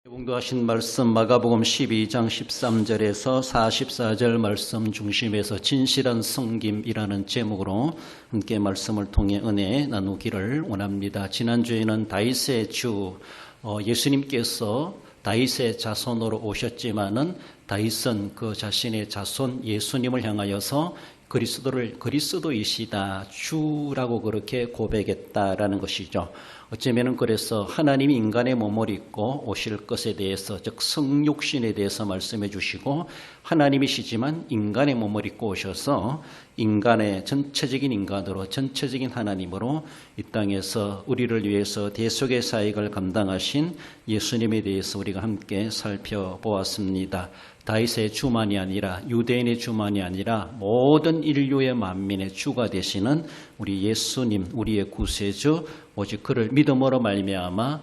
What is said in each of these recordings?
봉도하신 말씀 마가복음 12장 13절에서 44절 말씀 중심에서 진실한 섬김이라는 제목으로 함께 말씀을 통해 은혜 나누기를 원합니다. 지난주에는 다윗의 주 예수님께서 다윗의 자손으로 오셨지만은 다윗은 그 자신의 자손 예수님을 향하여서 그리스도이시다 주라고 그렇게 고백했다라는 것이죠. 어쩌면은 그래서 하나님이 인간의 몸을 입고 오실 것에 대해서, 즉 성육신에 대해서 말씀해 주시고, 하나님이시지만 인간의 몸을 입고 오셔서 인간의 전체적인 인간으로, 전체적인 하나님으로 이 땅에서 우리를 위해서 대속의 사역을 감당하신 예수님에 대해서 우리가 함께 살펴보았습니다. 다윗의 주만이 아니라, 유대인의 주만이 아니라 모든 인류의 만민의 주가 되시는 우리 예수님, 우리의 구세주, 오직 그를 믿음으로 말미암아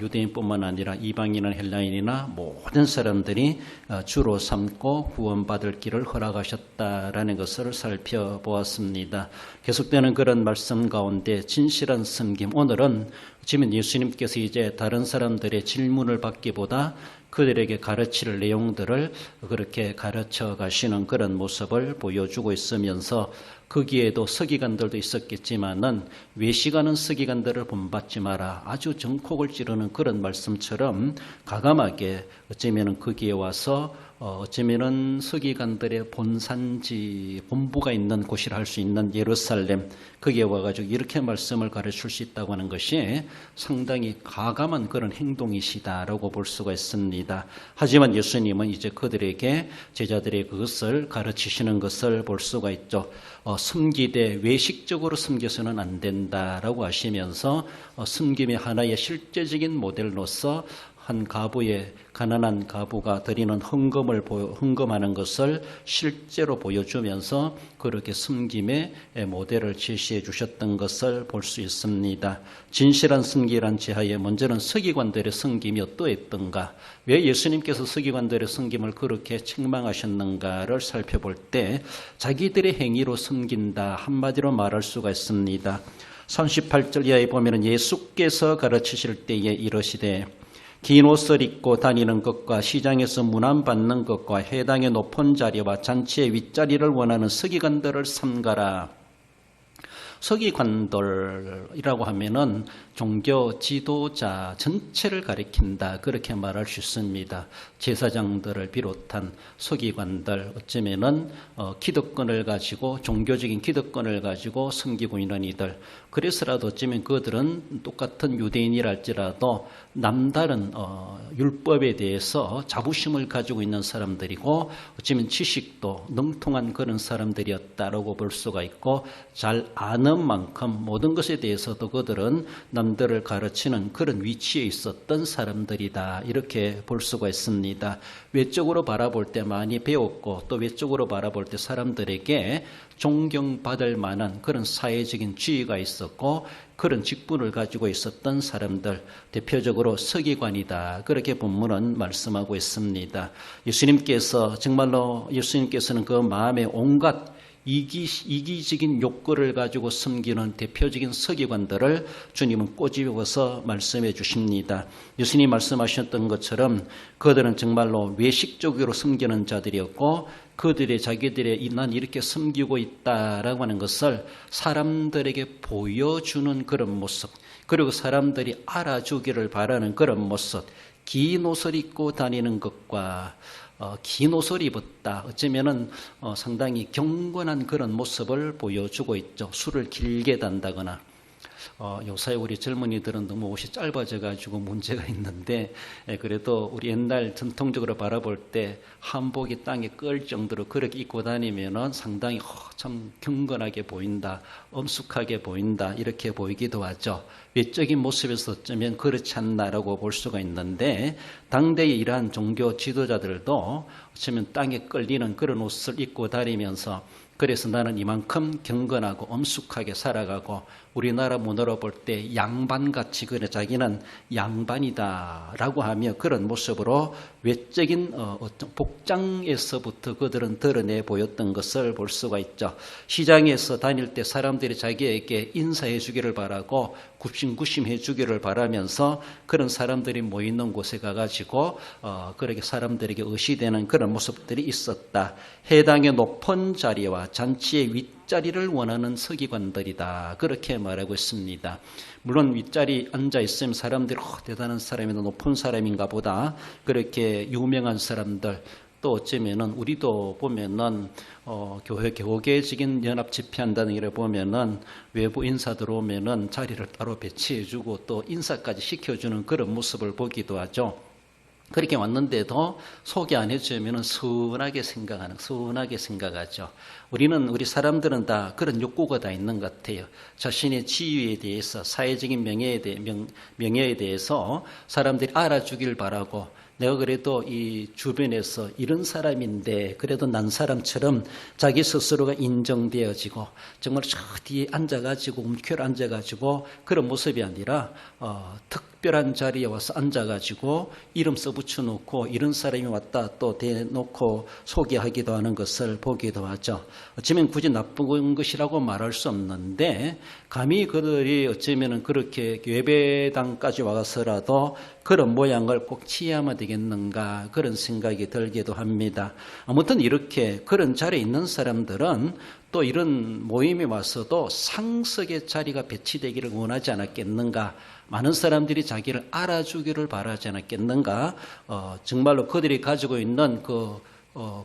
유대인뿐만 아니라 이방인이나 헬라인이나 모든 사람들이 주로 삼고 구원받을 길을 허락하셨다라는 것을 살펴보았습니다. 계속되는 그런 말씀 가운데 진실한 섬김, 오늘은 지금 예수님께서 이제 다른 사람들의 질문을 받기보다 그들에게 가르칠 내용들을 그렇게 가르쳐 가시는 그런 모습을 보여주고 있으면서, 거기에도 서기관들도 있었겠지만은 외식하는 서기관들을 본받지 마라, 아주 정콕을 찌르는 그런 말씀처럼 과감하게 어쩌면은 거기에 와서 어쩌면은 서기관들의 본산지, 본부가 있는 곳이라 할 수 있는 예루살렘, 거기에 와가지고 이렇게 말씀을 가르칠 수 있다고 하는 것이 상당히 과감한 그런 행동이시다라고 볼 수가 있습니다. 하지만 예수님은 이제 그들에게, 제자들의 그것을 가르치시는 것을 볼 수가 있죠. 섬기되 외식적으로 섬겨서는 안 된다라고 하시면서 섬김의 하나의 실제적인 모델로서 한 가부의, 가난한 가부가 드리는 헌금하는 것을 실제로 보여주면서 그렇게 섬김의 모델을 제시해 주셨던 것을 볼 수 있습니다. 진실한 섬기란 제하에 먼저는 서기관들의 섬김이 어떠했던가, 왜 예수님께서 서기관들의 섬김을 그렇게 책망하셨는가를 살펴볼 때 자기들의 행위로 섬긴다, 한마디로 말할 수가 있습니다. 38절 이하에 보면 예수께서 가르치실 때에 이르시되 긴 옷을 입고 다니는 것과 시장에서 문안받는 것과 회당의 높은 자리와 잔치의 윗자리를 원하는 서기관들을 삼가라. 서기관들이라고 하면은 종교 지도자 전체를 가리킨다, 그렇게 말할 수 있습니다. 제사장들을 비롯한 서기관들, 어쩌면은 기득권을 가지고, 종교적인 기득권을 가지고 섬기고 있는 이들, 그래서라도 어쩌면 그들은 똑같은 유대인이랄지라도 남다른 율법에 대해서 자부심을 가지고 있는 사람들이고, 어쩌면 지식도 능통한 그런 사람들이었다라고 볼 수가 있고, 잘 아는 만큼 모든 것에 대해서도 그들은 남들을 가르치는 그런 위치에 있었던 사람들이다, 이렇게 볼 수가 있습니다. 외적으로 바라볼 때 많이 배웠고, 또 외적으로 바라볼 때 사람들에게 존경받을 만한 그런 사회적인 지위가 있었고, 그런 직분을 가지고 있었던 사람들, 대표적으로 서기관이다, 그렇게 본문은 말씀하고 있습니다. 예수님께서는 그 마음에 온갖 이기적인 욕구를 가지고 섬기는 대표적인 서기관들을 주님은 꼬집어서 말씀해 주십니다. 예수님이 말씀하셨던 것처럼 그들은 정말로 외식적으로 섬기는 자들이었고, 그들의 자기들의 난 이렇게 섬기고 있다라고 하는 것을 사람들에게 보여주는 그런 모습, 그리고 사람들이 알아주기를 바라는 그런 모습, 긴 옷을 입고 다니는 것과 긴 옷을 입었다, 어쩌면은 상당히 경건한 그런 모습을 보여주고 있죠. 술을 길게 단다거나, 요새 우리 젊은이들은 너무 옷이 짧아져 가지고 문제가 있는데, 그래도 우리 옛날 전통적으로 바라볼 때 한복이 땅에 끌 정도로 그렇게 입고 다니면은 상당히 참 경건하게 보인다, 엄숙하게 보인다, 이렇게 보이기도 하죠. 외적인 모습에서 어쩌면 그렇지 않나라고 볼 수가 있는데, 당대의 이러한 종교 지도자들도 어쩌면 땅에 끌리는 그런 옷을 입고 다니면서, 그래서 나는 이만큼 경건하고 엄숙하게 살아가고, 우리나라 문화로 볼 때 양반같이, 그래 자기는 양반이다라고 하며 그런 모습으로 외적인 어떤 복장에서부터 그들은 드러내 보였던 것을 볼 수가 있죠. 시장에서 다닐 때 사람들이 자기에게 인사해 주기를 바라고 굽신굽신해 주기를 바라면서 그런 사람들이 모이는 곳에 가가지고 그렇게 사람들에게 의시되는 그런 모습들이 있었다. 해당의 높은 자리와 잔치의 윗자리를 원하는 서기관들이다. 그렇게 말하고 있습니다. 물론 윗자리 앉아 있으면 사람들이 대단한 사람이다, 높은 사람인가 보다 그렇게 유명한 사람들, 또 어쩌면은 우리도 보면은 교계적인 연합 집회한다는 일을 보면은 외부 인사 들어오면은 자리를 따로 배치해주고 또 인사까지 시켜주는 그런 모습을 보기도 하죠. 그렇게 왔는데도 소개 안 해주면은 서운하게 생각하죠. 우리 사람들은 다 그런 욕구가 다 있는 것 같아요. 자신의 지위에 대해서, 사회적인 명예에 대해서 사람들이 알아주길 바라고, 내가 그래도 이 주변에서 이런 사람인데 그래도 난 사람처럼 자기 스스로가 인정되어지고, 정말 저 뒤에 앉아가지고 움켜를 앉아가지고 그런 모습이 아니라 특별한 자리에 와서 앉아가지고 이름 써붙여놓고 이런 사람이 왔다 또 대놓고 소개하기도 하는 것을 보기도 하죠. 어쩌면 굳이 나쁜 것이라고 말할 수 없는데, 감히 그들이 어쩌면 그렇게 예배당까지 와서라도 그런 모양을 꼭 취해야만 되겠는가, 그런 생각이 들기도 합니다. 아무튼 이렇게 그런 자리에 있는 사람들은 또 이런 모임에 와서도 상석의 자리가 배치되기를 원하지 않았겠는가, 많은 사람들이 자기를 알아주기를 바라지 않았겠는가, 정말로 그들이 가지고 있는 그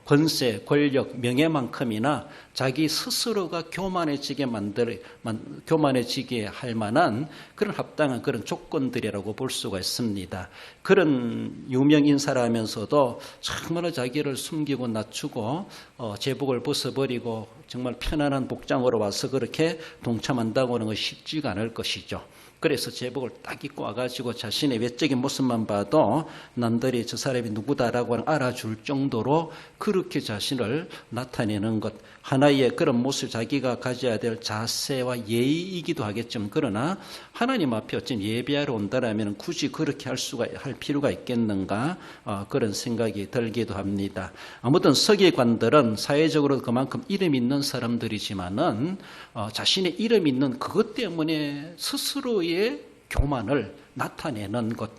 권세, 권력, 명예만큼이나 자기 스스로가 교만해지게 할 만한 그런 합당한 그런 조건들이라고 볼 수가 있습니다. 그런 유명 인사라면서도 정말로 자기를 숨기고 낮추고 제복을 벗어버리고 정말 편안한 복장으로 와서 그렇게 동참한다고 하는 것이 쉽지가 않을 것이죠. 그래서 제복을 딱 입고 와가지고 자신의 외적인 모습만 봐도 남들이 저 사람이 누구다라고 알아줄 정도로 그렇게 자신을 나타내는 것, 하나의 그런 모습, 자기가 가져야 될 자세와 예의이기도 하겠지만, 그러나 하나님 앞에 어쩜 예배하러 온다라면 굳이 그렇게 할 필요가 있겠는가, 그런 생각이 들기도 합니다. 아무튼 서기관들은 사회적으로 그만큼 이름 있는 사람들이지만은 자신의 이름 있는 그것 때문에 스스로의 교만을 나타내는 것,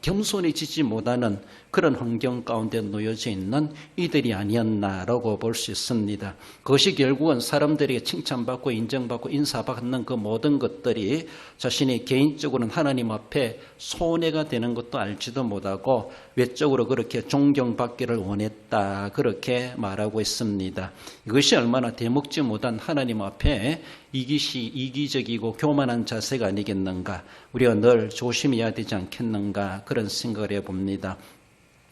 겸손해지지 못하는 그런 환경 가운데 놓여져 있는 이들이 아니었나라고 볼 수 있습니다. 그것이 결국은 사람들에게 칭찬받고 인정받고 인사받는 그 모든 것들이 자신이 개인적으로는 하나님 앞에 손해가 되는 것도 알지도 못하고 외적으로 그렇게 존경받기를 원했다, 그렇게 말하고 있습니다. 이것이 얼마나 대먹지 못한 하나님 앞에 이기적이고 교만한 자세가 아니겠는가, 우리가 늘 조심해야 되지 않겠는가, 그런 생각을 해봅니다.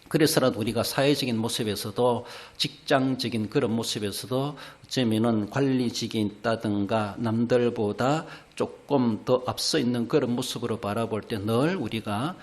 그래서라도 우리가 사회적인 모습에서도, 직장적인 그런 모습에서도 어쩌면은 관리직이 있다든가 남들보다 조금 더 앞서 있는 그런 모습으로 바라볼 때 늘 우리가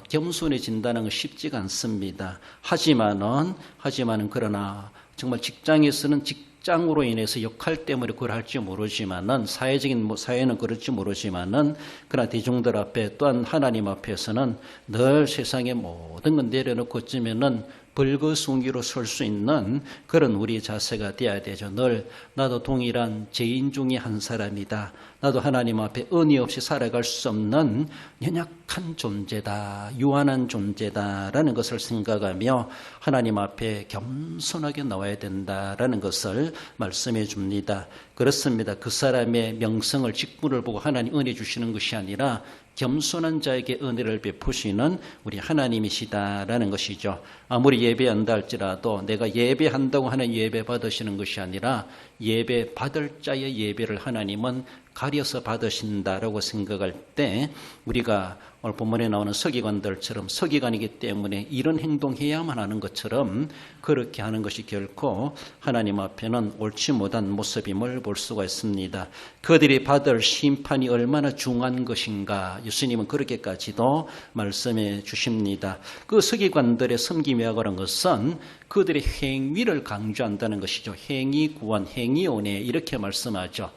겸손해진다는 건 쉽지가 않습니다. 하지만은 그러나 정말 직장에서는 직장으로 인해서 역할 때문에 그걸 할지 모르지만은, 사회는 그럴지 모르지만은, 그러나 대중들 앞에 또한 하나님 앞에서는 늘 세상의 모든 건 내려놓고 어쩌면은 벌거숭이로 설 수 있는 그런 우리 자세가 되어야 되죠. 늘 나도 동일한 죄인 중에 한 사람이다, 나도 하나님 앞에 은혜 없이 살아갈 수 없는 연약한 존재다, 유한한 존재다라는 것을 생각하며 하나님 앞에 겸손하게 나와야 된다라는 것을 말씀해 줍니다. 그렇습니다. 그 사람의 명성을, 직분을 보고 하나님 은혜 주시는 것이 아니라 겸손한 자에게 은혜를 베푸시는 우리 하나님이시다라는 것이죠. 아무리 예배한다 할지라도 내가 예배한다고 하는 예배 받으시는 것이 아니라 예배 받을 자의 예배를 하나님은 가려서 받으신다라고 생각할 때, 우리가 오늘 본문에 나오는 서기관들처럼 서기관이기 때문에 이런 행동해야만 하는 것처럼 그렇게 하는 것이 결코 하나님 앞에는 옳지 못한 모습임을 볼 수가 있습니다. 그들이 받을 심판이 얼마나 중한 것인가, 예수님은 그렇게까지도 말씀해 주십니다. 그 서기관들의 섬김이라고 하는 것은 그들의 행위를 강조한다는 것이죠. 행위 구원, 행위 은혜, 이렇게 말씀하죠.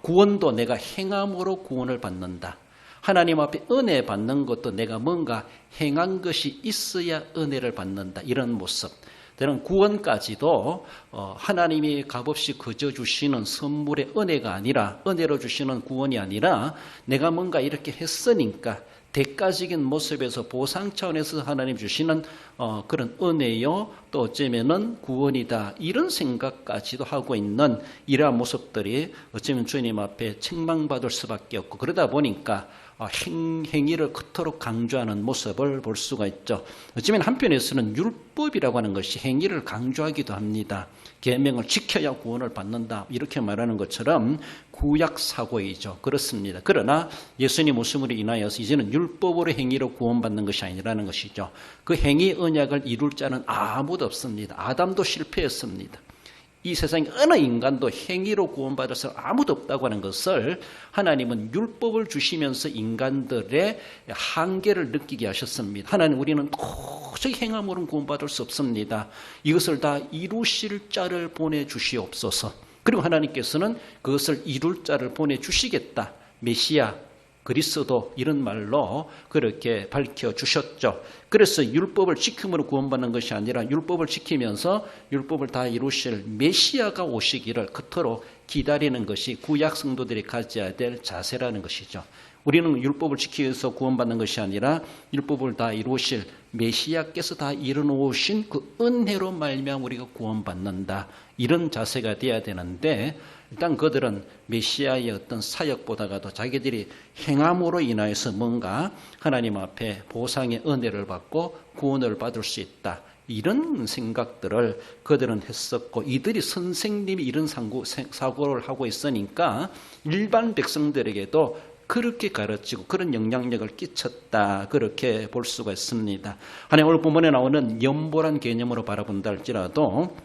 구원도 내가 행함으로 구원을 받는다. 하나님 앞에 은혜 받는 것도 내가 뭔가 행한 것이 있어야 은혜를 받는다, 이런 모습. 저는 구원까지도 하나님이 값없이 거저 주시는 선물의 은혜가 아니라, 은혜로 주시는 구원이 아니라 내가 뭔가 이렇게 했으니까 대가적인 모습에서 보상 차원에서 하나님 주시는 그런 은혜요, 또 어쩌면은 구원이다, 이런 생각까지도 하고 있는 이러한 모습들이 어쩌면 주님 앞에 책망받을 수밖에 없고, 그러다 보니까 행위를 그토록 강조하는 모습을 볼 수가 있죠. 어쩌면 한편에서는 율법이라고 하는 것이 행위를 강조하기도 합니다. 계명을 지켜야 구원을 받는다, 이렇게 말하는 것처럼 구약 사고이죠. 그렇습니다. 그러나 예수님 오심으로 인하여서 이제는 율법으로 행위로 구원받는 것이 아니라는 것이죠. 그 행위 언약을 이룰 자는 아무도 없습니다. 아담도 실패했습니다. 이 세상에 어느 인간도 행위로 구원받을 사람 아무도 없다고 하는 것을 하나님은 율법을 주시면서 인간들의 한계를 느끼게 하셨습니다. 하나님, 우리는 도저히 행함으로는 구원받을 수 없습니다. 이것을 다 이루실 자를 보내주시옵소서. 그리고 하나님께서는 그것을 이룰 자를 보내주시겠다, 메시아, 그리스도, 이런 말로 그렇게 밝혀주셨죠. 그래서 율법을 지킴으로 구원받는 것이 아니라 율법을 지키면서 율법을 다 이루실 메시아가 오시기를 그토록 기다리는 것이 구약 성도들이 가져야 될 자세라는 것이죠. 우리는 율법을 지키면서 구원받는 것이 아니라 율법을 다 이루실 메시아께서 다 이루어놓으신 그 은혜로 말미암아 우리가 구원받는다, 이런 자세가 돼야 되는데, 일단 그들은 메시아의 어떤 사역보다가도 자기들이 행함으로 인하여서 뭔가 하나님 앞에 보상의 은혜를 받고 구원을 받을 수 있다, 이런 생각들을 그들은 했었고, 이들이 선생님이 이런 사고를 하고 있으니까 일반 백성들에게도 그렇게 가르치고 그런 영향력을 끼쳤다, 그렇게 볼 수가 있습니다. 하나님 오늘 본문에 나오는 연보란 개념으로 바라본다 할지라도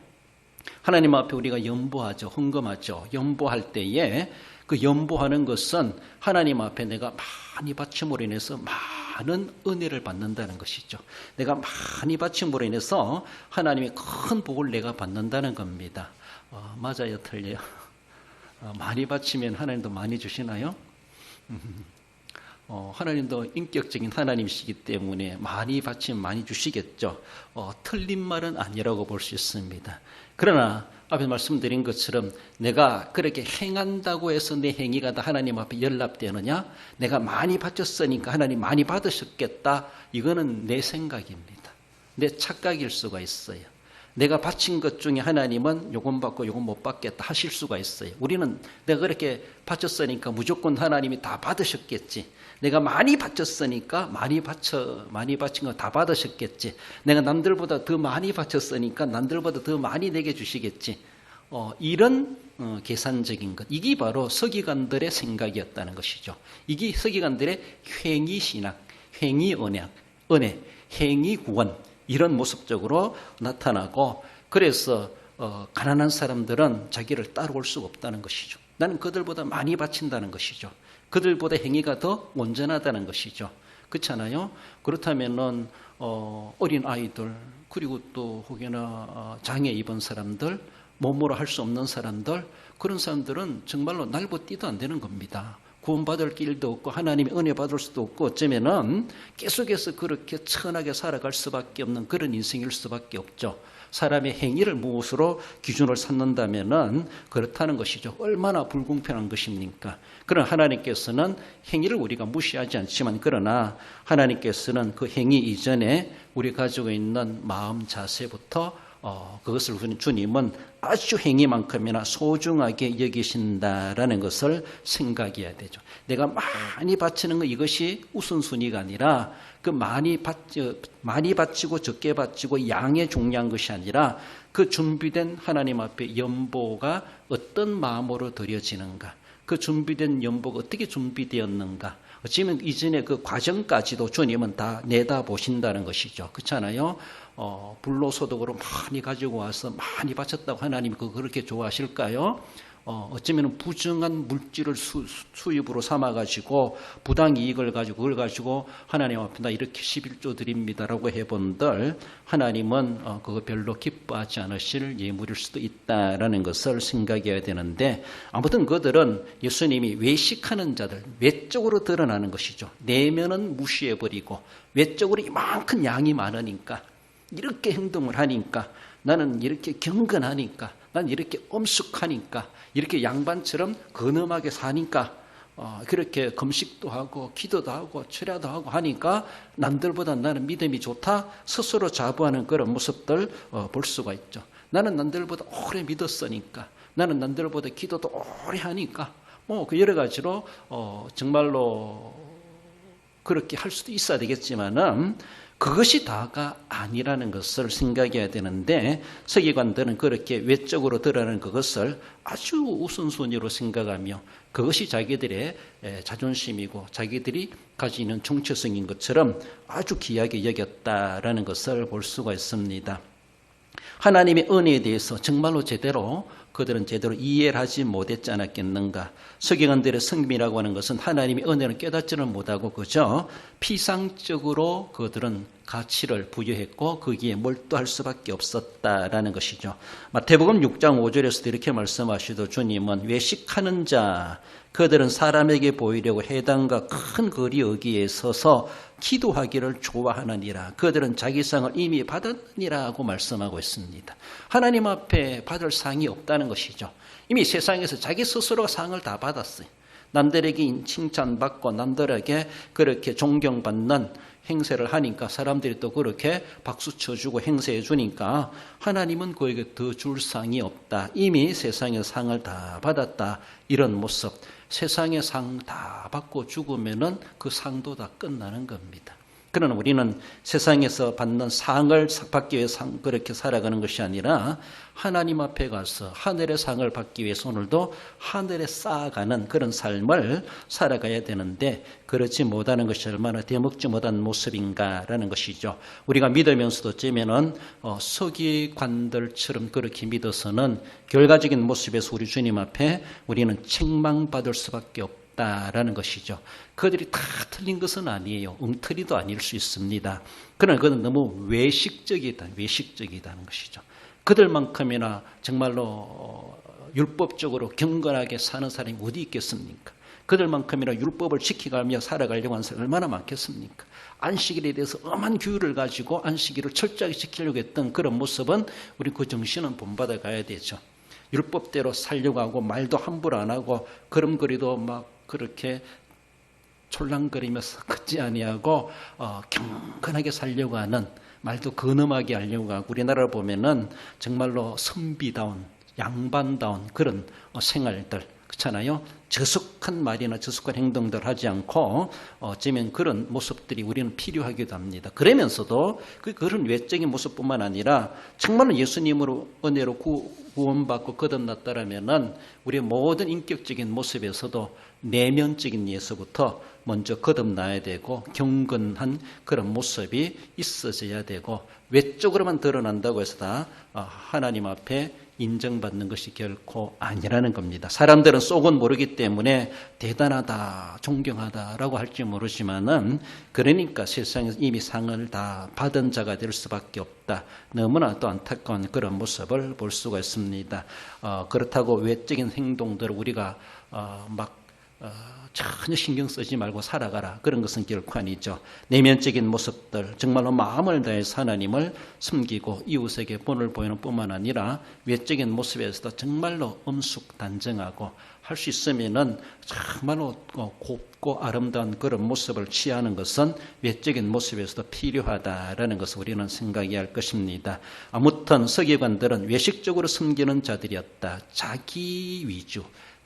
하나님 앞에 우리가 연보하죠, 헌금하죠. 연보할 때에 그 연보하는 것은 하나님 앞에 내가 많이 바침으로 인해서 많은 은혜를 받는다는 것이죠. 내가 많이 바침으로 인해서 하나님의 큰 복을 내가 받는다는 겁니다. 맞아요, 틀려요? 많이 바치면 하나님도 많이 주시나요? 하나님도 인격적인 하나님이시기 때문에 많이 바치면 많이 주시겠죠. 틀린 말은 아니라고 볼 수 있습니다. 그러나 앞에 말씀드린 것처럼 내가 그렇게 행한다고 해서 내 행위가 다 하나님 앞에 연락되느냐, 내가 많이 바쳤으니까 하나님 많이 받으셨겠다, 이거는 내 생각입니다. 내 착각일 수가 있어요. 내가 바친 것 중에 하나님은 요건 받고 요건 못 받겠다 하실 수가 있어요. 우리는 내가 그렇게 바쳤으니까 무조건 하나님이 다 받으셨겠지, 내가 많이 바쳤으니까 많이 바친 거 다 받으셨겠지, 내가 남들보다 더 많이 바쳤으니까 남들보다 더 많이 내게 주시겠지, 이런 계산적인 것, 이게 바로 서기관들의 생각이었다는 것이죠. 이게 서기관들의 행위신앙, 행위언약, 은혜, 행위구원, 이런 모습적으로 나타나고, 그래서 가난한 사람들은 자기를 따라올 수가 없다는 것이죠. 나는 그들보다 많이 바친다는 것이죠. 그들보다 행위가 더 온전하다는 것이죠. 그렇잖아요? 그렇다면은 어린 아이들, 그리고 또 혹여나 장애 입은 사람들, 몸으로 할 수 없는 사람들, 그런 사람들은 정말로 날고 뛰도 안 되는 겁니다. 구원받을 길도 없고 하나님의 은혜 받을 수도 없고, 어쩌면은 계속해서 그렇게 천하게 살아갈 수밖에 없는 그런 인생일 수밖에 없죠. 사람의 행위를 무엇으로 기준을 삼는다면은 그렇다는 것이죠. 얼마나 불공평한 것입니까? 그러나 하나님께서는 행위를 우리가 무시하지 않지만, 그러나 하나님께서는 그 행위 이전에 우리 가지고 있는 마음 자세부터 그것을 주님은 아주 행위만큼이나 소중하게 여기신다라는 것을 생각해야 되죠. 내가 많이 바치는 것, 이것이 우선순위가 아니라 그 많이 바치고 적게 바치고 양에 중요한 것이 아니라 그 준비된 하나님 앞에 연보가 어떤 마음으로 드려지는가, 그 준비된 연보가 어떻게 준비되었는가, 어쩌면 이전에 그 과정까지도 주님은 다 내다보신다는 것이죠. 그렇잖아요? 불로소득으로 많이 가지고 와서 많이 바쳤다고 하나님이 그렇게 좋아하실까요? 어쩌면 부정한 물질을 수입으로 삼아가지고 부당 이익을 가지고 그걸 가지고 하나님 앞에 나 이렇게 11조 드립니다라고 해본들 하나님은 그거 별로 기뻐하지 않으실 예물일 수도 있다라는 것을 생각해야 되는데, 아무튼 그들은 예수님이 외식하는 자들, 외적으로 드러나는 것이죠. 내면은 무시해버리고 외적으로 이만큼 양이 많으니까, 이렇게 행동을 하니까 나는 이렇게 경건하니까, 난 이렇게 엄숙하니까, 이렇게 양반처럼 근엄하게 사니까, 그렇게 금식도 하고 기도도 하고 철야도 하고 하니까 남들보다 나는 믿음이 좋다, 스스로 자부하는 그런 모습들 볼 수가 있죠. 나는 남들보다 오래 믿었으니까, 나는 남들보다 기도도 오래 하니까, 그 여러 가지로 정말로 그렇게 할 수도 있어야 되겠지만은 그것이 다가 아니라는 것을 생각해야 되는데, 서기관들은 그렇게 외적으로 드러나는 그것을 아주 우선순위로 생각하며 그것이 자기들의 자존심이고 자기들이 가지는 정체성인 것처럼 아주 귀하게 여겼다라는 것을 볼 수가 있습니다. 하나님의 은혜에 대해서 정말로 그들은 제대로 이해를 하지 못했지 않았겠는가. 서기관들의 성김이라고 하는 것은 하나님의 은혜를 깨닫지는 못하고 그저 피상적으로 그들은 가치를 부여했고 거기에 몰두할 수밖에 없었다라는 것이죠. 마태복음 6장 5절에서도 이렇게 말씀하시도 주님은 외식하는 자, 그들은 사람에게 보이려고 회당과 큰 거리 어귀에 서서 기도하기를 좋아하느니라. 그들은 자기 상을 이미 받았느니라고 말씀하고 있습니다. 하나님 앞에 받을 상이 없다는 것이죠. 이미 세상에서 자기 스스로가 상을 다 받았어요. 남들에게 칭찬받고 남들에게 그렇게 존경받는 행세를 하니까 사람들이 또 그렇게 박수 쳐주고 행세해 주니까 하나님은 그에게 더 줄 상이 없다. 이미 세상의 상을 다 받았다. 이런 모습. 세상의 상 다 받고 죽으면은 그 상도 다 끝나는 겁니다. 그러나 우리는 세상에서 받는 상을 받기 위해서 그렇게 살아가는 것이 아니라 하나님 앞에 가서 하늘의 상을 받기 위해서 오늘도 하늘에 쌓아가는 그런 삶을 살아가야 되는데 그렇지 못하는 것이 얼마나 되먹지 못한 모습인가라는 것이죠. 우리가 믿으면서도 어쩌면은 서기관들처럼 그렇게 믿어서는 결과적인 모습에서 우리 주님 앞에 우리는 책망받을 수밖에 없다라는 것이죠. 그들이 다 틀린 것은 아니에요. 엉터리도 아닐 수 있습니다. 그러나 그는 너무 외식적이다는 것이죠. 그들만큼이나 정말로 율법적으로 경건하게 사는 사람이 어디 있겠습니까? 그들만큼이나 율법을 지켜가며 살아가려고 하는 사람이 얼마나 많겠습니까? 안식일에 대해서 엄한 규율을 가지고 안식일을 철저하게 지키려고 했던 그런 모습은 우리 그 정신은 본받아 가야 되죠. 율법대로 살려고 하고 말도 함부로 안 하고 걸음걸이도 막 그렇게 촐랑거리면서 걷지 아니하고 경건하게 살려고 하는, 말도 근엄하게 하려고 하고, 우리나라를 보면은 정말로 선비다운 양반다운 그런 생활들 그렇잖아요. 저속한 말이나 저속한 행동들 하지 않고 어쩌면 그런 모습들이 우리는 필요하기도 합니다. 그러면서도 그런 외적인 모습뿐만 아니라 정말로 예수님으로 은혜로 구원받고 거듭났다라면은 우리의 모든 인격적인 모습에서도 내면적인 예서부터 먼저 거듭나야 되고 경건한 그런 모습이 있어져야 되고, 외적으로만 드러난다고 해서 다 하나님 앞에 인정받는 것이 결코 아니라는 겁니다. 사람들은 속은 모르기 때문에 대단하다, 존경하다라고 할지 모르지만은, 그러니까 세상에서 이미 상을 다 받은 자가 될 수밖에 없다. 너무나 또 안타까운 그런 모습을 볼 수가 있습니다. 그렇다고 외적인 행동들을 우리가 전혀 신경 쓰지 말고 살아가라, 그런 것은 결코 아니죠. 내면적인 모습들, 정말로 마음을 다해서 하나님을 섬기고 이웃에게 본을 보이는 뿐만 아니라 외적인 모습에서도 정말로 엄숙단정하고 할 수 있으면은 정말로 곱고 아름다운 그런 모습을 취하는 것은 외적인 모습에서도 필요하다라는 것을 우리는 생각해야 할 것입니다. 아무튼 서기관들은 외식적으로 섬기는 자들이었다. 자기 위주,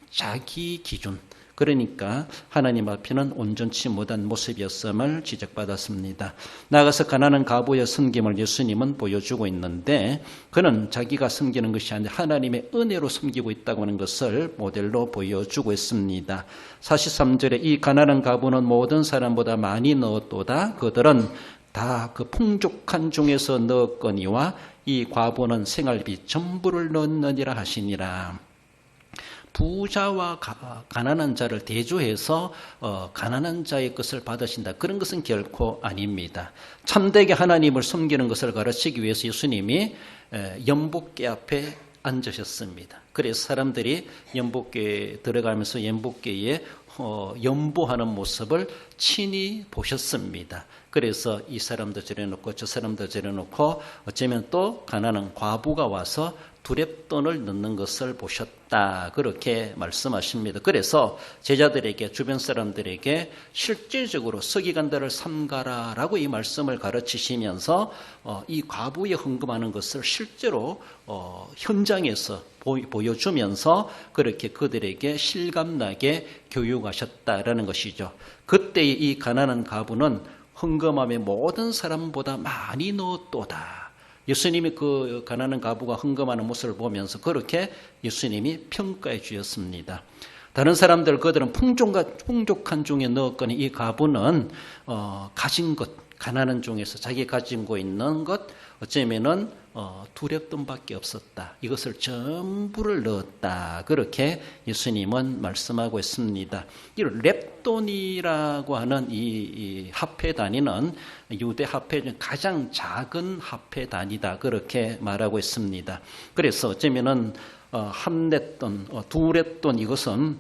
자기 기준, 그러니까 하나님 앞에는 온전치 못한 모습이었음을 지적받았습니다. 나아가서 가난한 과부의 섬김을 예수님은 보여주고 있는데, 그는 자기가 섬기는 것이 아니라 하나님의 은혜로 섬기고 있다고 하는 것을 모델로 보여주고 있습니다. 43절에 이 가난한 과부는 모든 사람보다 많이 넣었도다. 그들은 다 그 풍족한 중에서 넣었거니와 이 과부는 생활비 전부를 넣느니라 하시니라. 부자와 가난한 자를 대조해서 가난한 자의 것을 받으신다, 그런 것은 결코 아닙니다. 참되게 하나님을 섬기는 것을 가르치기 위해서 예수님이 연복계 앞에 앉으셨습니다. 그래서 사람들이 연복궤에 들어가면서 연복궤에 연보하는 모습을 친히 보셨습니다. 그래서 이 사람도 저려놓고 저 사람도 저려놓고 어쩌면 또 가난한 과부가 와서 두렙돈을 넣는 것을 보셨다. 그렇게 말씀하십니다. 그래서 제자들에게 주변 사람들에게 실질적으로 서기관들을 삼가라라고 이 말씀을 가르치시면서 이 과부에 헌금하는 것을 실제로 현장에서 보여주면서 그렇게 그들에게 실감나게 교육하셨다라는 것이죠. 그때 이 가난한 과부는 헌금함에 모든 사람보다 많이 넣었도다. 예수님이 그 가난한 과부가 헌금하는 모습을 보면서 그렇게 예수님이 평가해 주셨습니다. 다른 사람들 그들은 풍족한 중에 넣었거니 이 과부는 가진 것, 가난한 중에서 자기 가지고 있는 것 어쩌면은 두렙돈밖에 없었다. 이것을 전부를 넣었다. 그렇게 예수님은 말씀하고 있습니다. 이 렙돈이라고 하는 이 화폐 단위는 유대 화폐 중 가장 작은 화폐 단위다. 그렇게 말하고 있습니다. 그래서 어쩌면은 한 렙돈, 두 렙돈 이것은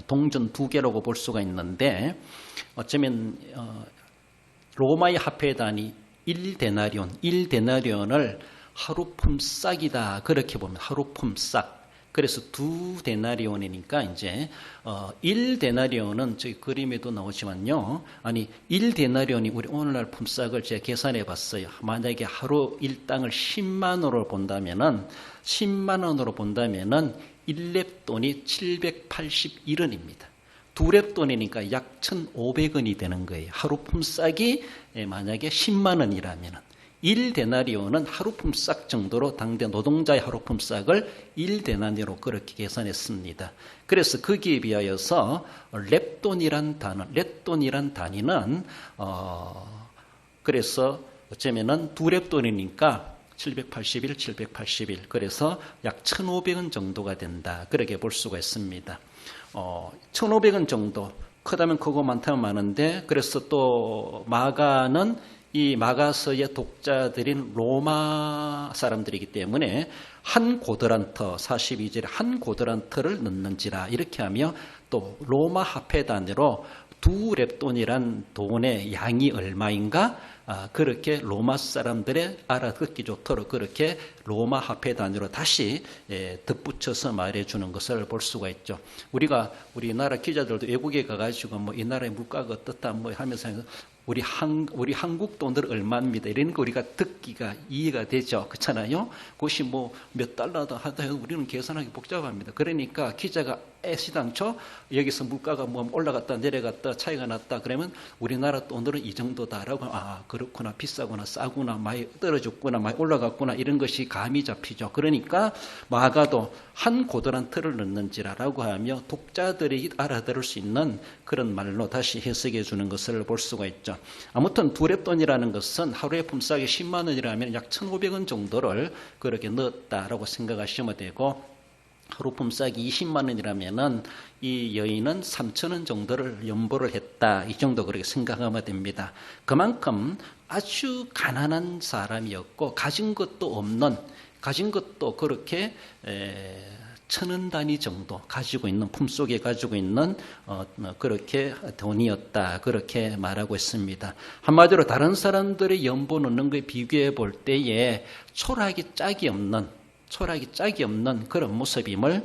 동전 두 개라고 볼 수가 있는데 어쩌면 로마의 화폐 단위 1데나리온을 하루 품삯이다. 그렇게 보면 하루 품삯. 그래서 2데나리온이니까 이제 1데나리온은 저희 그림에도 나오지만요. 아니 1데나리온이 우리 오늘날 품삯을 제가 계산해 봤어요. 만약에 하루 일당을 10만 원으로 본다면은 10만 원으로 본다면은 1렙돈이 781원입니다. 두 렙돈이니까 약 1,500원이 되는 거예요. 하루 품삯이 만약에 10만 원이라면 1데나리온은 하루 품삯 정도로 당대 노동자의 하루 품삯을 1데나리온으로 그렇게 계산했습니다. 그래서 거기에 비하여서 렙돈이란 단위는 그래서 어쩌면은 두 렙돈이니까 781 그래서 약 1,500원 정도가 된다. 그렇게 볼 수가 있습니다. 1,500원 정도 크다면 크고 많다면 많은데 그래서 또 마가는 이 마가서의 독자들인 로마 사람들이기 때문에 한 고드란트 42절에 한 고드란트를 넣는지라 이렇게 하며 또 로마 화폐 단위로 두 렙돈이란 돈의 양이 얼마인가 그렇게 로마 사람들의 알아듣기 좋도록 그렇게 로마 화폐 단위로 다시 덧붙여서 말해주는 것을 볼 수가 있죠. 우리나라 기자들도 외국에 가가지고 뭐 이 나라의 물가가 어떻다 뭐 하면서 우리 한국 돈들 얼마입니다. 이런 거 우리가 듣기가 이해가 되죠. 그렇잖아요. 그것이 뭐 몇 달러다 하다 해도 우리는 계산하기 복잡합니다. 그러니까 기자가 애시당초 여기서 물가가 뭐 올라갔다 내려갔다 차이가 났다 그러면 우리나라 돈들은 이 정도다라고 그렇구나 비싸구나 싸구나 많이 떨어졌구나 많이 올라갔구나 이런 것이 감이 잡히죠. 그러니까 마가도 한 고드란트를 넣는지라라고 하며 독자들이 알아들을 수 있는 그런 말로 다시 해석해 주는 것을 볼 수가 있죠. 아무튼 두 렙돈이라는 것은 하루에 품삯이 10만 원이라면 약 1,500원 정도를 그렇게 넣었다라고 생각하시면 되고 하루 품삯이 20만 원이라면은 이 여인은 3,000원 정도를 연보를 했다. 이 정도 그렇게 생각하면 됩니다. 그만큼 아주 가난한 사람이었고 가진 것도 그렇게 1,000원 단위 정도 가지고 있는 품속에 가지고 있는 그렇게 돈이었다. 그렇게 말하고 있습니다. 한마디로 다른 사람들의 연보 넣는 거에 비교해 볼 때에 초라하기 짝이 없는 그런 모습임을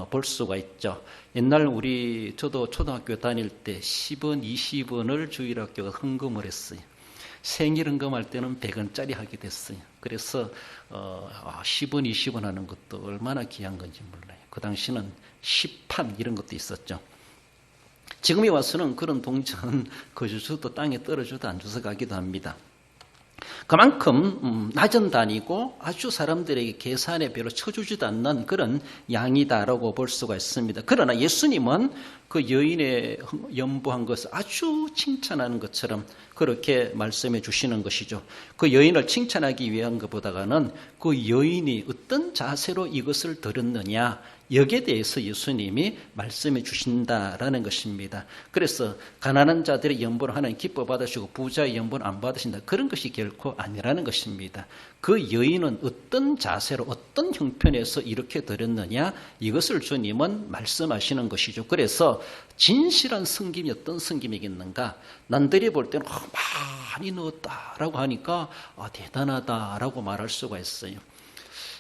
볼 수가 있죠. 옛날 저도 초등학교 다닐 때 10원, 20원을 주일학교가 헌금을 했어요. 생일 헌금할 때는 100원짜리 하게 됐어요. 그래서 10원, 20원 하는 것도 얼마나 귀한 건지 몰라요. 그 당시는 10판 이런 것도 있었죠. 지금에 와서는 그런 동전 거주주도 땅에 떨어져도 안 주워 가기도 합니다. 그만큼 낮은 단위고 아주 사람들에게 계산에 별로 쳐주지도 않는 그런 양이다라고 볼 수가 있습니다. 그러나 예수님은 그 여인의 연보한 것을 아주 칭찬하는 것처럼 그렇게 말씀해 주시는 것이죠. 그 여인을 칭찬하기 위한 것보다는 그 여인이 어떤 자세로 이것을 들었느냐 여기에 대해서 예수님이 말씀해 주신다라는 것입니다. 그래서 가난한 자들의 연보를 하나님 기뻐 받으시고 부자의 연보는 안 받으신다. 그런 것이 결코 아니라는 것입니다. 그 여인은 어떤 자세로 어떤 형편에서 이렇게 드렸느냐, 이것을 주님은 말씀하시는 것이죠. 그래서 진실한 섬김이 어떤 섬김이겠는가, 남들이 볼 때는 많이 넣었다라고 하니까 대단하다라고 말할 수가 있어요.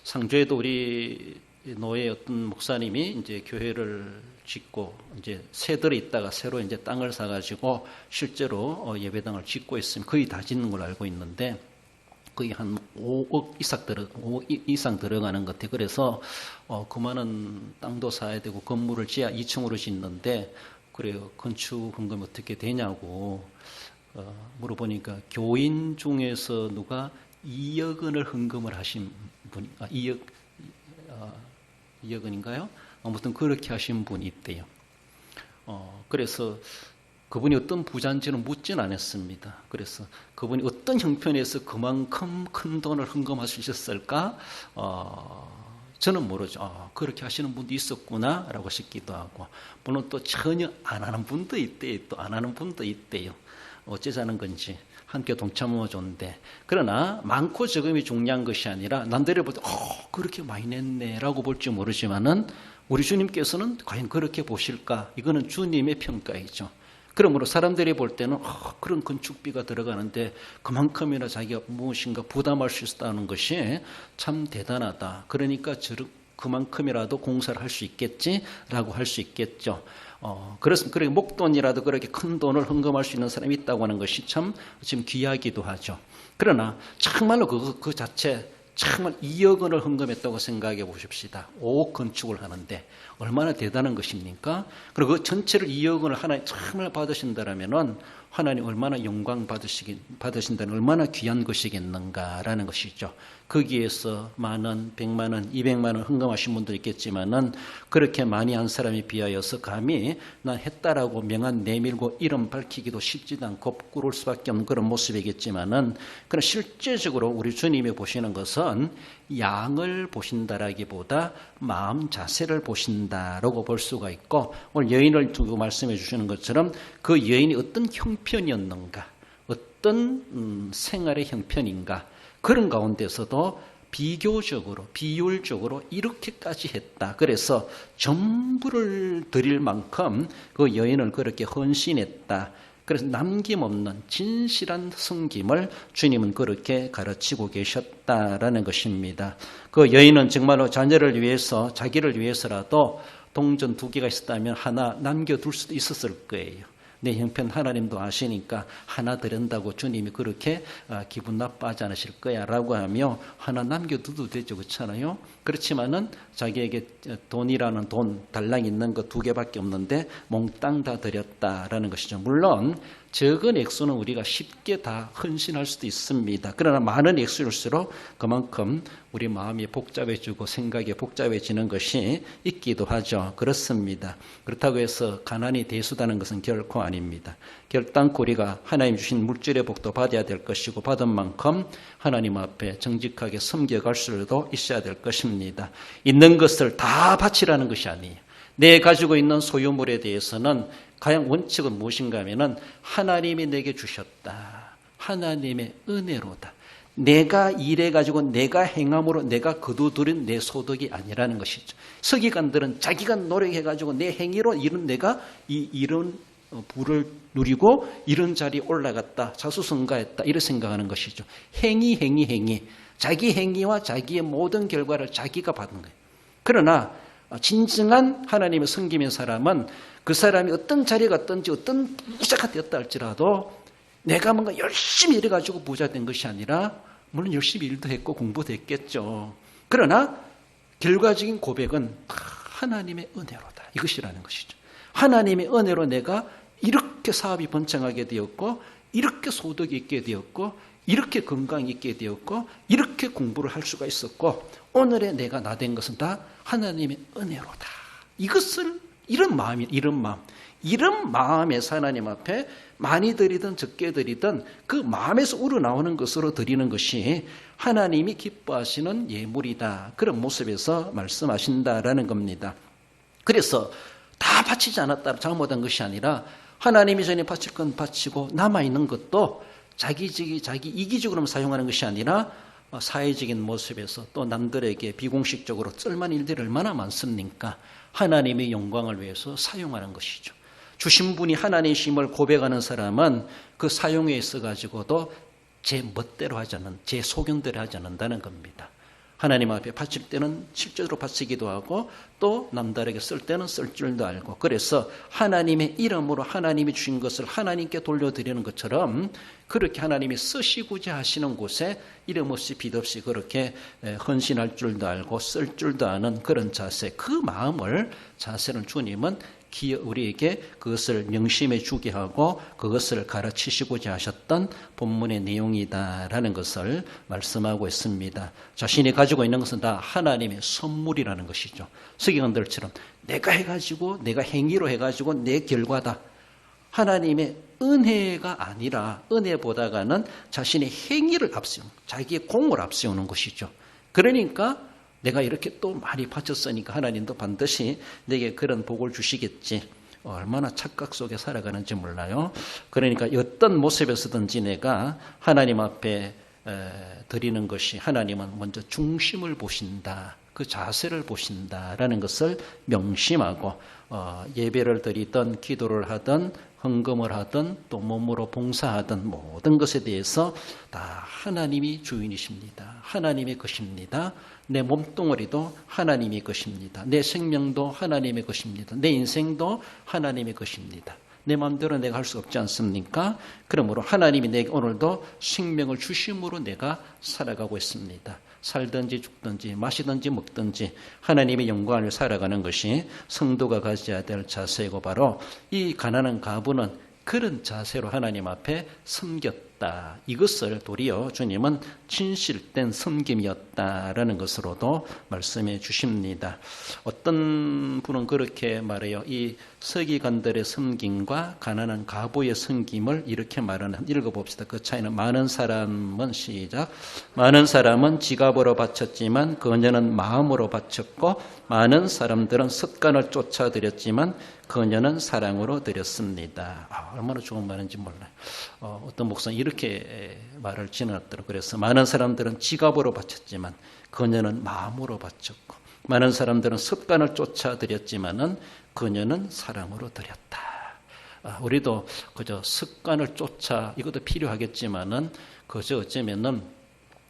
상주에도 우리 노예 어떤 목사님이 이제 교회를 짓고 이제 새들이 있다가 새로 이제 땅을 사가지고 실제로 예배당을 짓고 있으면 거의 다 짓는 걸로 알고 있는데 거의 한 5억 이상 들어가는 것 같아요. 그래서 그만한 땅도 사야 되고 건물을 지하 2층으로 짓는데 그래요. 건축 헌금이 어떻게 되냐고 물어보니까 교인 중에서 누가 2억 원을 헌금을 하신 분이 2억 원인가요? 아무튼 그렇게 하신 분이 있대요. 그래서 그분이 어떤 부자인지는 묻진 않았습니다. 그래서 그분이 어떤 형편에서 그만큼 큰 돈을 헌금할 수 있었을까? 저는 모르죠. 그렇게 하시는 분도 있었구나라고 싶기도 하고, 물론 또 전혀 안 하는 분도 있대요. 또 안 하는 분도 있대요. 어쩌자는 건지 함께 동참하면 좋은데, 그러나 많고 적음이 중요한 것이 아니라 남들이 볼 때 그렇게 많이 냈네라고 볼지 모르지만은 우리 주님께서는 과연 그렇게 보실까? 이거는 주님의 평가이죠. 그러므로 사람들이 볼 때는 그런 건축비가 들어가는데 그만큼이나 자기가 무엇인가 부담할 수 있다는 것이 참 대단하다. 그러니까 그만큼이라도 공사를 할 수 있겠지라고 할 수 있겠죠. 그렇습니다. 그렇게 목돈이라도 그렇게 큰 돈을 헌금할 수 있는 사람이 있다고 하는 것이 참 지금 귀하기도 하죠. 그러나 정말로 그 자체 정말 2억 원을 헌금했다고 생각해 보십시다. 5억 건축을 하는데 얼마나 대단한 것입니까? 그리고 그 전체를 2억 원을 하나님 정말 받으신다라면은 하나님 얼마나 영광 받으신다는 얼마나 귀한 것이겠는가라는 것이죠. 거기에서 만 원, 100만 원, 200만 원 헌금하신 분도 있겠지만은 그렇게 많이 한 사람에 비하여서 감히 난 했다라고 명함 내밀고 이름 밝히기도 쉽지도 않고 부끄러울 수밖에 없는 그런 모습이겠지만은 그런 실제적으로 우리 주님이 보시는 것은 양을 보신다라기보다 마음 자세를 보신다라고 볼 수가 있고, 오늘 여인을 두고 말씀해 주시는 것처럼 그 여인이 어떤 형편이었는가, 어떤 생활의 형편인가, 그런 가운데서도 비교적으로 비율적으로 이렇게까지 했다. 그래서 전부를 드릴 만큼 그 여인을 그렇게 헌신했다. 그래서 남김없는 진실한 섬김을 주님은 그렇게 가르치고 계셨다라는 것입니다. 그 여인은 정말로 자녀를 위해서, 자기를 위해서라도 동전 2개가 있었다면 하나 남겨둘 수도 있었을 거예요. 내 형편 하나님도 아시니까 하나 드린다고 주님이 그렇게 기분 나빠하지 않으실 거야 라고 하며 하나 남겨둬도 되죠. 그렇잖아요. 그렇지만은 자기에게 돈이라는 돈 달랑 있는 거 2개밖에 없는데 몽땅 다 드렸다라는 것이죠. 물론 적은 액수는 우리가 쉽게 다 헌신할 수도 있습니다. 그러나 많은 액수일수록 그만큼 우리 마음이 복잡해지고 생각이 복잡해지는 것이 있기도 하죠. 그렇습니다. 그렇다고 해서 가난이 대수다는 것은 결코 아닙니다. 결단코 우리가 하나님 주신 물질의 복도 받아야 될 것이고 받은 만큼 하나님 앞에 정직하게 섬겨갈 수도 있어야 될 것입니다. 있는 것을 다 바치라는 것이 아니에요. 내 가지고 있는 소유물에 대해서는 가장 원칙은 무엇인가 하면은 하나님이 내게 주셨다. 하나님의 은혜로다. 내가 일해가지고 내가 행함으로 내가 거두들인 내 소득이 아니라는 것이죠. 서기관들은 자기가 노력해가지고 내 행위로 내가 이런 부를 누리고 이런 자리에 올라갔다. 자수성가했다. 이렇게 생각하는 것이죠. 행위. 자기 행위와 자기의 모든 결과를 자기가 받는 거예요. 그러나 진정한 하나님의 섬김의 사람은 그 사람이 어떤 자리에 갔든지 어떤 부자가 되었다 할지라도 내가 뭔가 열심히 일해가지고 부자 된 것이 아니라 물론 열심히 일도 했고 공부도 했겠죠. 그러나 결과적인 고백은 하나님의 은혜로다. 이것이라는 것이죠. 하나님의 은혜로 내가 이렇게 사업이 번창하게 되었고 이렇게 소득이 있게 되었고 이렇게 건강이 있게 되었고 이렇게 공부를 할 수가 있었고 오늘의 내가 나 된 것은 다 하나님의 은혜로다. 이것을 이런 마음에서 하나님 앞에 많이 드리든 적게 드리든 그 마음에서 우러나오는 것으로 드리는 것이 하나님이 기뻐하시는 예물이다. 그런 모습에서 말씀하신다라는 겁니다. 그래서 다 바치지 않았다, 잘못한 것이 아니라 하나님이 전에 바칠 건 바치고 남아있는 것도 자기 이기적으로 사용하는 것이 아니라 사회적인 모습에서 또 남들에게 비공식적으로 쓸만한 일들이 얼마나 많습니까? 하나님의 영광을 위해서 사용하는 것이죠. 주신 분이 하나님이심을 고백하는 사람은 그 사용에 있어 가지고도 제 멋대로 하지 않는, 제 소견대로 하지 않는다는 겁니다. 하나님 앞에 바칠 때는 실제로 바치기도 하고 또 남들에게 쓸 때는 쓸 줄도 알고, 그래서 하나님의 이름으로 하나님이 주신 것을 하나님께 돌려드리는 것처럼 그렇게 하나님이 쓰시고자 하시는 곳에 이름 없이 빚 없이 그렇게 헌신할 줄도 알고 쓸 줄도 아는 그런 자세, 그 자세를 주님은 우리에게 그것을 명심해 주게 하고 그것을 가르치시고자 하셨던 본문의 내용이다라는 것을 말씀하고 있습니다. 자신이 가지고 있는 것은 다 하나님의 선물이라는 것이죠. 서기관들처럼 내가 해가지고, 내가 행위로 해가지고 내 결과다. 하나님의 은혜가 아니라 은혜보다가는 자신의 행위를 앞세우는, 자기의 공을 앞세우는 것이죠. 그러니까 내가 이렇게 또 많이 바쳤으니까 하나님도 반드시 내게 그런 복을 주시겠지. 얼마나 착각 속에 살아가는지 몰라요. 그러니까 어떤 모습에서든지 내가 하나님 앞에 드리는 것이, 하나님은 먼저 중심을 보신다. 그 자세를 보신다라는 것을 명심하고 예배를 드리든 기도를 하든 헌금을 하든 또 몸으로 봉사하든 모든 것에 대해서 다 하나님이 주인이십니다. 하나님의 것입니다. 내 몸뚱어리도 하나님의 것입니다. 내 생명도 하나님의 것입니다. 내 인생도 하나님의 것입니다. 내 마음대로 내가 할 수 없지 않습니까? 그러므로 하나님이 내게 오늘도 생명을 주심으로 내가 살아가고 있습니다. 살든지 죽든지 마시든지 먹든지 하나님의 영광을 살아가는 것이 성도가 가져야 될 자세이고, 바로 이 가난한 과부는 그런 자세로 하나님 앞에 섬겼다. 이것을 도리어 주님은 진실된 섬김이었다라는 것으로도 말씀해 주십니다. 어떤 분은 그렇게 말해요. 이 서기관들의 섬김과 가난한 과부의 섬김을 이렇게 말하는, 읽어봅시다. 그 차이는 많은 사람은 지갑으로 바쳤지만 그녀는 마음으로 바쳤고, 많은 사람들은 습관을 쫓아드렸지만 그녀는 사랑으로 드렸습니다. 얼마나 좋은 말인지 몰라요. 어떤 목사는 이렇게 말을 지어놨더라고요. 그래서 많은 사람들은 지갑으로 바쳤지만 그녀는 마음으로 바쳤고, 많은 사람들은 습관을 쫓아드렸지만은 그녀는 사랑으로 드렸다. 우리도 그저 습관을 쫓아, 이것도 필요하겠지만은 그저 어쩌면은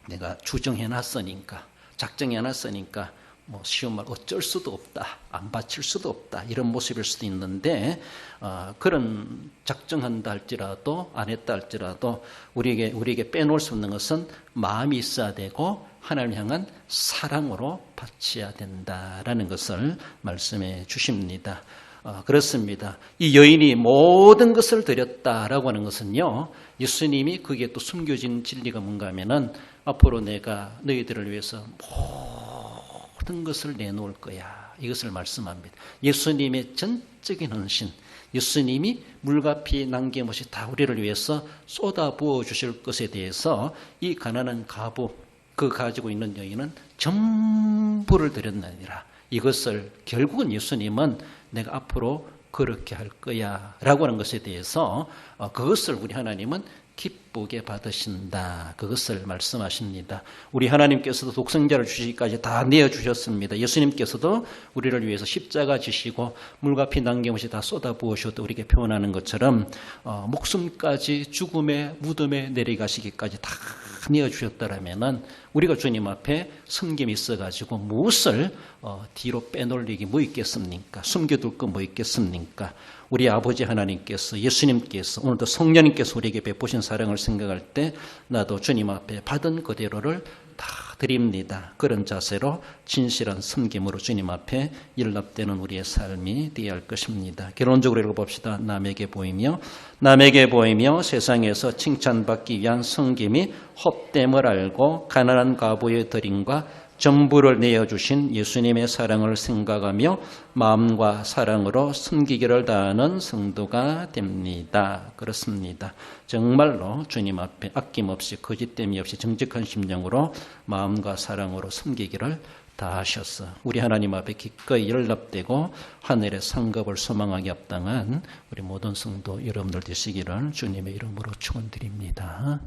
내가 주정해놨으니까, 작정해놨으니까 뭐 쉬운 말 어쩔 수도 없다, 안 바칠 수도 없다, 이런 모습일 수도 있는데, 그런 작정한다 할지라도 안 했다 할지라도 우리에게 빼놓을 수 없는 것은 마음이 있어야 되고 하나님을 향한 사랑으로 바쳐야 된다라는 것을 말씀해 주십니다. 그렇습니다. 이 여인이 모든 것을 드렸다라고 하는 것은요, 예수님이 그게 또 숨겨진 진리가 뭔가 하면은 앞으로 내가 너희들을 위해서 모든 것을 내놓을 거야, 이것을 말씀합니다. 예수님의 전적인 헌신, 예수님이 물과 피 남김없이 다 우리를 위해서 쏟아부어 주실 것에 대해서 이 가난한 과부, 그 가지고 있는 여인은 전부를 드렸느니라. 이것을 결국은 예수님은 내가 앞으로 그렇게 할 거야 라고 하는 것에 대해서 그것을 우리 하나님은 기쁘게 받으신다, 그것을 말씀하십니다. 우리 하나님께서도 독생자를 주시기까지 다 내어주셨습니다. 예수님께서도 우리를 위해서 십자가 지시고 물과 피 남김없이 다 쏟아부으셔도 우리에게 표현하는 것처럼 목숨까지 죽음의 무덤에 내려가시기까지 다 내어주셨다라면은 우리가 주님 앞에 섬김이 있어가지고 무엇을 뒤로 빼놀리기 뭐 있겠습니까? 숨겨둘 거 뭐 있겠습니까? 우리 아버지 하나님께서, 예수님께서, 오늘도 성령님께서 우리에게 베푸신 사랑을 생각할 때 나도 주님 앞에 받은 그대로를 다 드립니다. 그런 자세로 진실한 섬김으로 주님 앞에 일납되는 우리의 삶이 되어야 할 것입니다. 결론적으로 읽어봅시다. 남에게 보이며 세상에서 칭찬받기 위한 섬김이 헛됨을 알고 가난한 과부의 드림과 전부를 내어주신 예수님의 사랑을 생각하며 마음과 사랑으로 섬기기를 다하는 성도가 됩니다. 그렇습니다. 정말로 주님 앞에 아낌없이 거짓됨이 없이 정직한 심령으로 마음과 사랑으로 섬기기를 다하셨어. 우리 하나님 앞에 기꺼이 연락되고 하늘의 상급을 소망하기 합당한 우리 모든 성도 여러분들 되시기를 주님의 이름으로 축원드립니다.